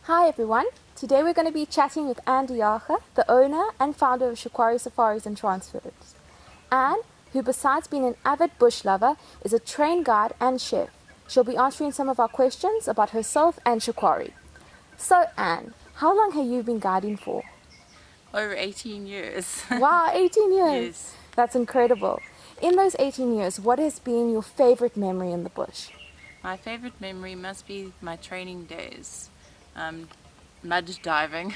Hi everyone, today we're going to be chatting with Anne Jager, the owner and founder of Shikwari Safaris and Transfers. Anne, who besides being an avid bush lover, is a trained guide and chef. She'll be answering some of our questions about herself and Shikwari. So Anne, how long have you been guiding for? Over 18 years. Wow, 18 years! Yes. That's incredible. In those 18 years, what has been your favorite memory in the bush? My favorite memory must be my training days. Mud diving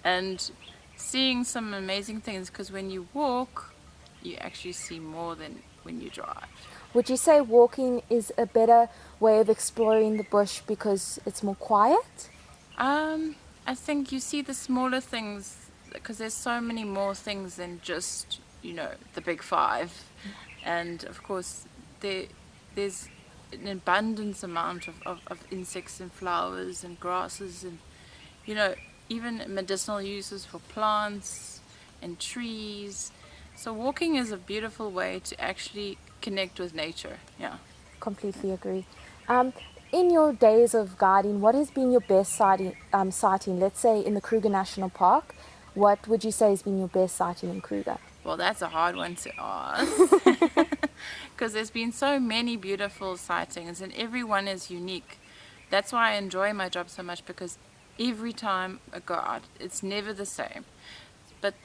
and seeing some amazing things, because when you walk you actually see more than when you drive. Would you say walking is a better way of exploring the bush because it's more quiet? I think you see the smaller things because there's so many more things than just, the big five. And of course there's an abundance amount of insects and flowers and grasses and even medicinal uses for plants and trees. So walking is a beautiful way to actually connect with nature. Yeah. Completely agree. In your days of guiding, what has been your best sighting? Let's say in the Kruger National Park, what would you say has been your best sighting in Kruger? Well, that's a hard one to ask because there's been so many beautiful sightings and everyone is unique. That's why I enjoy my job so much, because every time I go out, it's never the same. But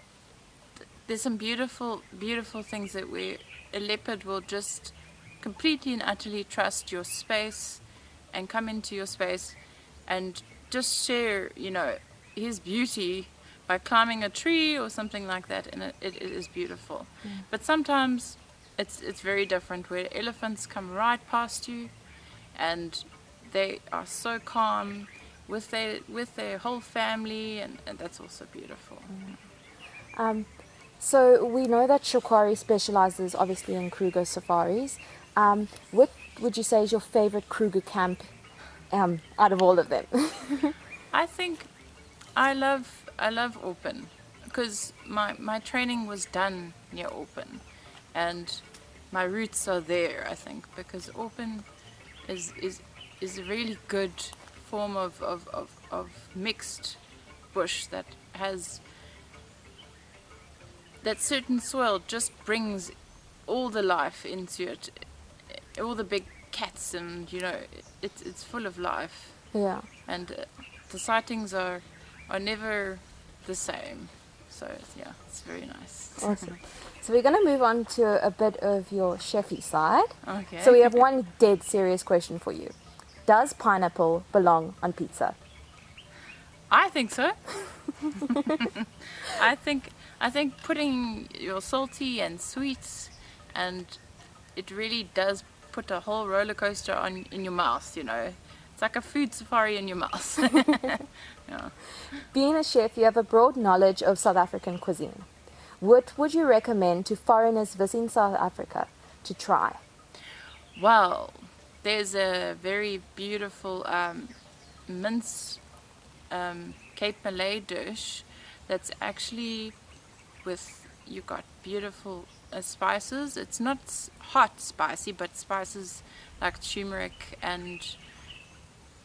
there's some beautiful, beautiful things that where a leopard will just completely and utterly trust your space and come into your space and just share, his beauty by climbing a tree or something like that, and it is beautiful. But sometimes it's very different, where elephants come right past you and they are so calm with their whole family, and that's also beautiful. So we know that Shikwari specializes obviously in Kruger safaris. What would you say is your favorite Kruger camp out of all of them? I think I love Open because my training was done near Open, and my roots are there, I think, because Open is a really good form of mixed bush that has that certain soil just brings all the life into it, all the big cats, and it's full of life. Yeah. And the sightings are never the same. So yeah, it's very nice. Awesome. So we're going to move on to a bit of your chefy side. Okay. So we have one dead serious question for you. Does pineapple belong on pizza? I think so. I think putting your salty and sweets, and it really does put a whole roller coaster in your mouth. It's like a food safari in your mouth. Yeah. Being a chef, you have a broad knowledge of South African cuisine. What would you recommend to foreigners visiting South Africa to try? Well, there's a very beautiful mince Cape Malay dish that's actually you've got beautiful spices. It's not hot spicy, but spices like turmeric, and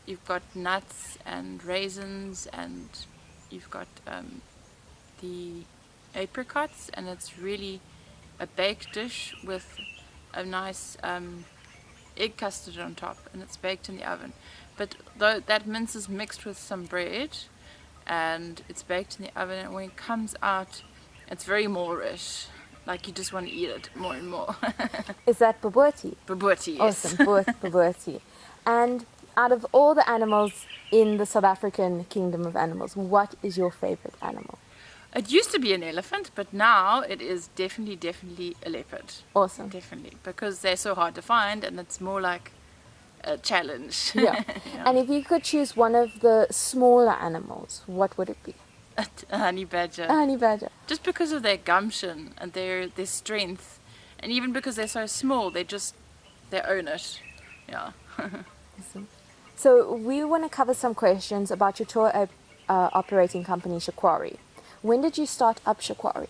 you've got nuts and raisins, and you've got the apricots, and it's really a baked dish with a nice egg custard on top, and it's baked in the oven. But that mince is mixed with some bread, and it's baked in the oven, and when it comes out, it's very Moorish. Like you just want to eat it more and more. Is that bobotie? Bobotie, yes. Awesome, bobotie. And out of all the animals in the South African kingdom of animals, what is your favorite animal? It used to be an elephant, but now it is definitely a leopard. Awesome. Definitely, because they're so hard to find, and it's more like a challenge. Yeah. Yeah. And if you could choose one of the smaller animals, what would it be? A honey badger. A honey badger. Just because of their gumption and their strength, and even because they're so small, they own it. Yeah. Awesome. So we want to cover some questions about your tour operating company, Shikwari. When did you start up Shikwari?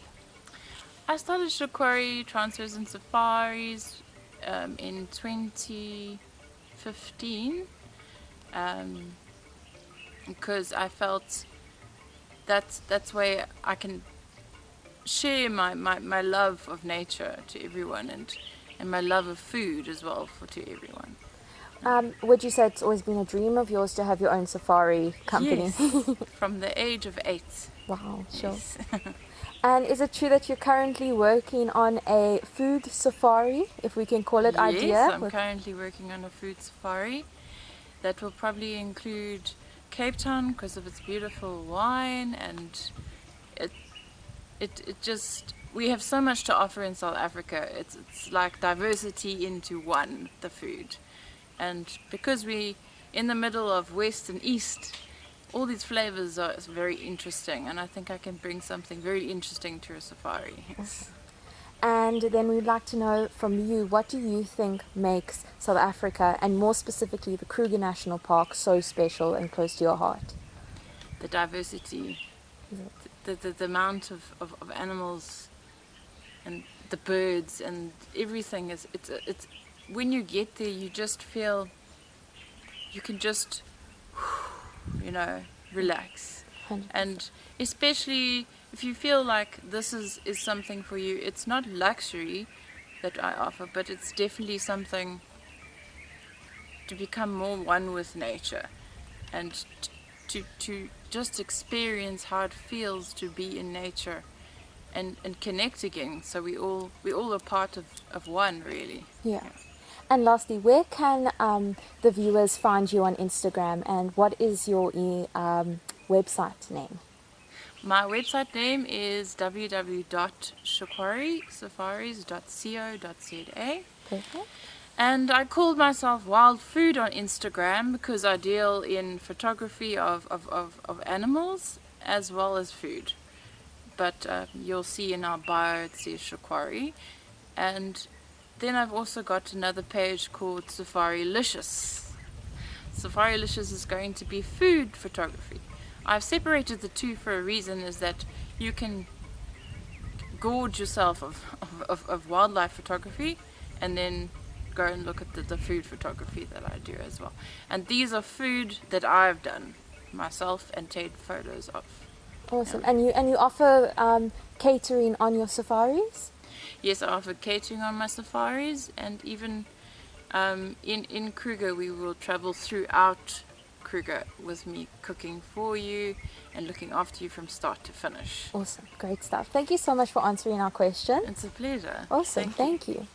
I started Shikwari Transfers and Safaris in 2015. because I felt that's where I can share my love of nature to everyone, and my love of food as well to everyone. Would you say it's always been a dream of yours to have your own safari company? Yes, from the age of 8. Wow, sure. Yes. And is it true that you're currently working on a food safari, if we can call it, idea? Yes, I'm currently working on a food safari that will probably include Cape Town because of its beautiful wine, and it just, we have so much to offer in South Africa. It's like diversity into one, the food. And because we in the middle of West and East, all these flavors are very interesting, and I think I can bring something very interesting to a safari. And then we'd like to know from you, what do you think makes South Africa, and more specifically the Kruger National Park, so special and close to your heart? The diversity, the amount of animals and the birds and everything is, it's when you get there you just feel you can just relax. 100%. And especially if you feel like this is something for you, it's not luxury that I offer, but it's definitely something to become more one with nature, and to just experience how it feels to be in nature and connect again. So we all are part of one, really. Yeah. And lastly, where can the viewers find you on Instagram, and what is your website name? My website name is www.shikwarisafaris.co.za. Perfect. And I called myself Wild Food on Instagram because I deal in photography of animals as well as food. But you'll see in our bio it says Shikwari. And then I've also got another page called Safarilicious. Safarilicious is going to be food photography. I've separated the two for a reason, is that you can gorge yourself of wildlife photography and then go and look at the food photography that I do as well. And these are food that I've done myself and take photos of. Awesome. And you offer catering on your safaris? Yes, I offer catering on my safaris, and even in Kruger we will travel throughout Kruger with me cooking for you and looking after you from start to finish. Awesome. Great stuff. Thank you so much for answering our question. It's a pleasure. Awesome. Thank you.